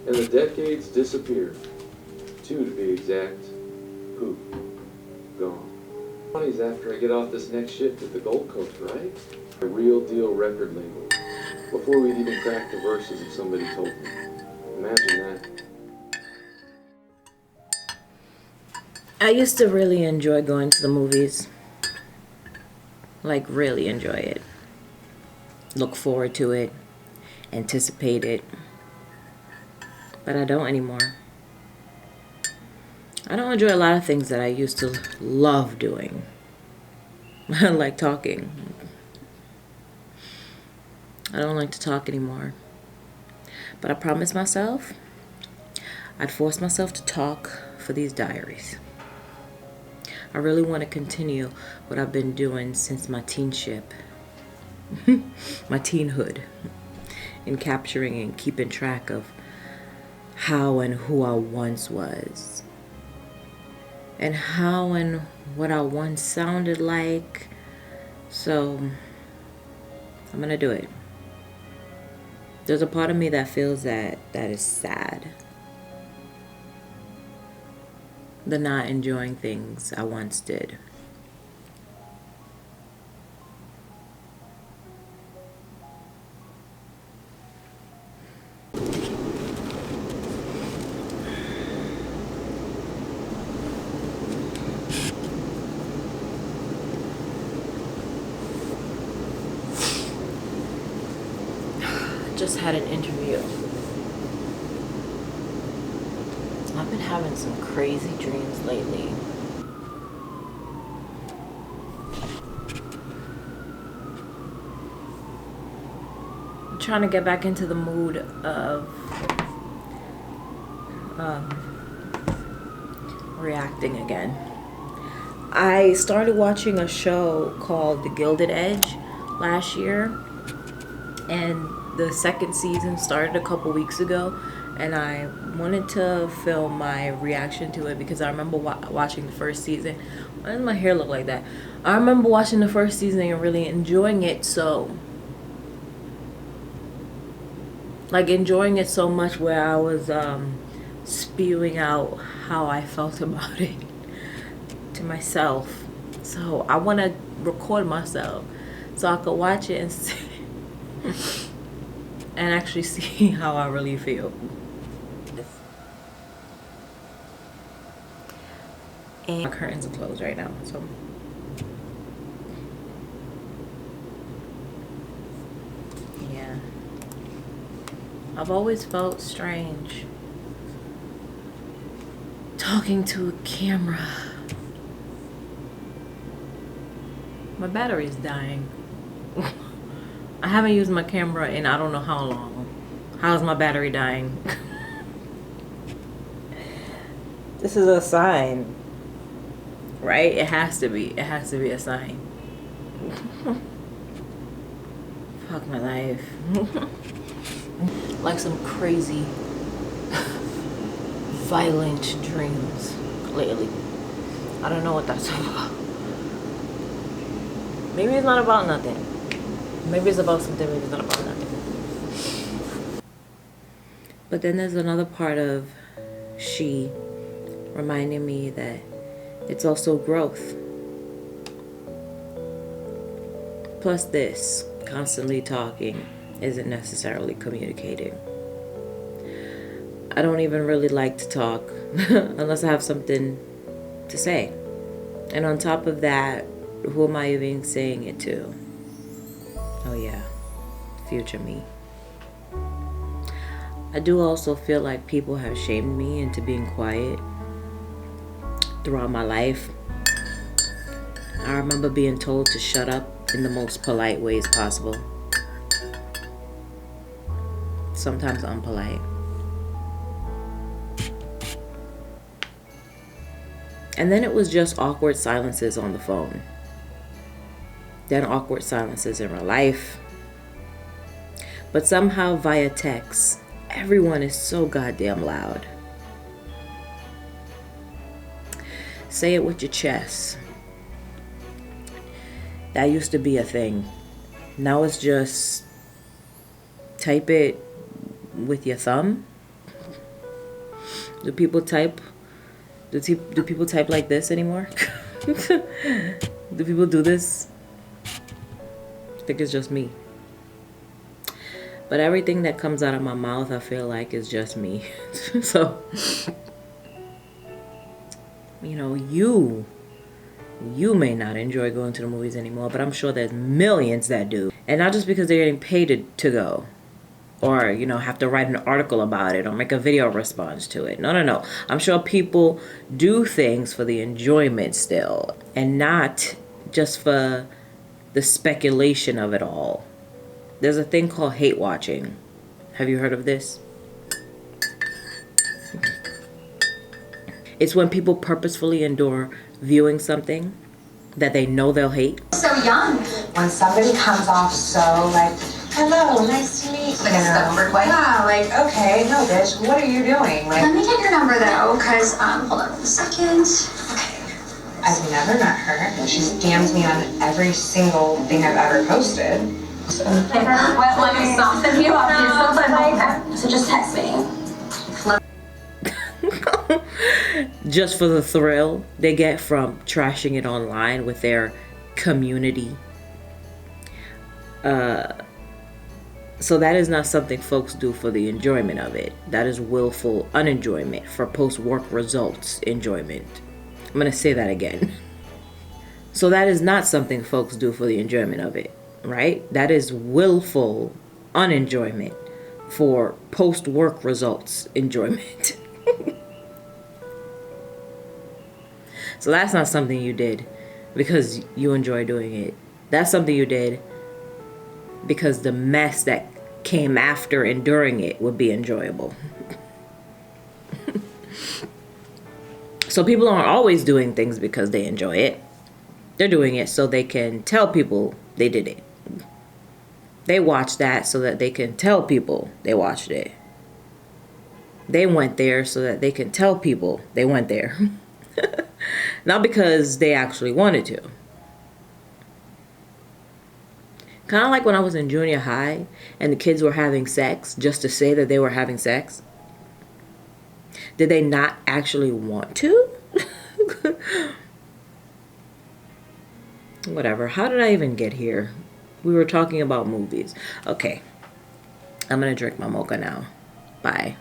And the decades disappear. 2 to be exact. Poof. Gone. Money's after I get off this next shit to the Gold Coast, right? A real deal record label. Before we'd even crack the verses if somebody told me. Imagine that. I used to really enjoy going to the movies. Like, really enjoy it. Look forward to it. Anticipate it. But I don't anymore. I don't enjoy a lot of things that I used to love doing. Like talking. I don't like to talk anymore. But I promised myself I'd force myself to talk for these diaries. I really want to continue what I've been doing since my teenship, my teenhood, in capturing and keeping track of how and who I once was, and how and what I once sounded like. So I'm gonna do it. There's a part of me that feels that is sad. The not enjoying things I once did. Just had an interview. I've been having some crazy dreams lately. I'm trying to get back into the mood of reacting again. I started watching a show called The Gilded Edge last year, and the second season started a couple weeks ago, and I wanted to film my reaction to it because I remember watching the first season. Why does my hair look like that? I remember watching the first season and really enjoying it, so like enjoying it so much where I was spewing out how I felt about it to myself. So I want to record myself so I could watch it and see and actually see how I really feel. And my curtains are closed right now, so yeah. I've always felt strange talking to a camera. My battery's dying. I haven't used my camera in I don't know how long. How's my battery dying? This is a sign, right? It has to be. It has to be a sign. Fuck my life. Like some crazy, violent dreams lately. I don't know what that's about. Maybe it's not about nothing. Maybe it's about something, maybe it's not about nothing. But then there's another part of she reminding me that it's also growth. Plus this, constantly talking isn't necessarily communicating. I don't even really like to talk unless I have something to say. And on top of that, who am I even saying it to? Oh yeah, future me. I do also feel like people have shamed me into being quiet throughout my life. I remember being told to shut up in the most polite ways possible. Sometimes unpolite. And then it was just awkward silences on the phone. Then awkward silences in real life. But somehow via text, everyone is so goddamn loud. Say it with your chest. That used to be a thing. Now it's just type it with your thumb. Do people type? Do people type like this anymore? Do people do this? I think it's just me. But everything that comes out of my mouth, I feel like is just me. So, you know, you may not enjoy going to the movies anymore, but I'm sure there's millions that do. And not just because they're getting paid to go, or, you know, have to write an article about it or make a video response to it. No. I'm sure people do things for the enjoyment still, and not just for the speculation of it all. There's a thing called hate watching. Have you heard of this? It's when people purposefully endure viewing something that they know they'll hate. So young. When somebody comes off so like, hello, nice to meet you. Like a stepford wife. Yeah, like, okay, no bitch, what are you doing? Like, Let me get your number though, because, hold on 1 second. Okay. I've never met her. She scams me on every single thing I've ever posted. Well, let me soften you up. So just text me. Just for the thrill they get from trashing it online with their community. So that is not something folks do for the enjoyment of it. That is willful unenjoyment for post-work results enjoyment. I'm gonna say that again. So that is not something folks do for the enjoyment of it, right? That is willful unenjoyment for post-work results enjoyment. So that's not something you did because you enjoy doing it. That's something you did because the mess that came after and during it would be enjoyable. So people aren't always doing things because they enjoy it. They're doing it so they can tell people they did it. They watch that so that they can tell people they watched it. They went there so that they can tell people they went there. Not because they actually wanted to. Kind of like when I was in junior high and the kids were having sex just to say that they were having sex. Did they not actually want to? Whatever. How did I even get here? We were talking about movies. Okay. I'm going to drink my mocha now. Bye.